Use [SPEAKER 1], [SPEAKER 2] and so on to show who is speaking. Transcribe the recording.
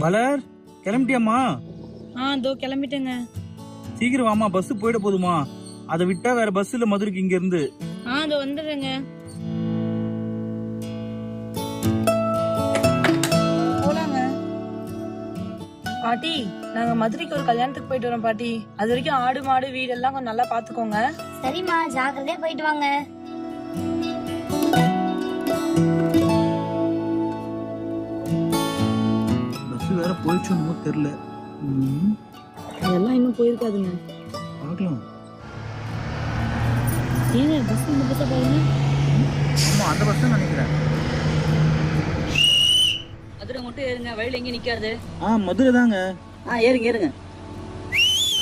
[SPEAKER 1] வளர், கிளம்பிட்டியாம்மா?
[SPEAKER 2] இதோ கிளம்பிட்டேங்க.
[SPEAKER 1] சீக்கிரம் வாமா, பஸ் போயிட போதுமா? அதை விட்டா வேற பஸ் இல்ல மதுரைக்கு இங்க இருந்து.
[SPEAKER 2] இதோ வந்துடுறேங்க. போலாங்க. பாட்டி, நாங்க மதுரைக்கு ஒரு கல்யாணத்துக்கு போயிட்டு வரோம் பாட்டி. அது வரைக்கும் ஆடு மாடு வீடெல்லாம் கொஞ்சம் நல்லா பாத்துக்கோங்க.
[SPEAKER 3] சரிம்மா, ஜாக்கிரதையா போயிட்டு வாங்க.
[SPEAKER 1] பஸ் வேற போயிடுச்சோன்னு தெரியல.
[SPEAKER 2] அதெல்லாம் இன்னும் போயிருக்காதுங்க.
[SPEAKER 1] பார்க்கலாம்.
[SPEAKER 2] ஏங்க பஸ் இந்த பஸ்ஸை பாருங்க.
[SPEAKER 1] ஆமா, அந்த பஸ் தான் நினைக்கிறேன்.
[SPEAKER 2] மதுரை மட்டும் ஏறுங்க, வழியில எங்கேயும் நிக்காது.
[SPEAKER 1] மதுரை தாங்க.
[SPEAKER 4] ஏறுங்க ஏறுங்க.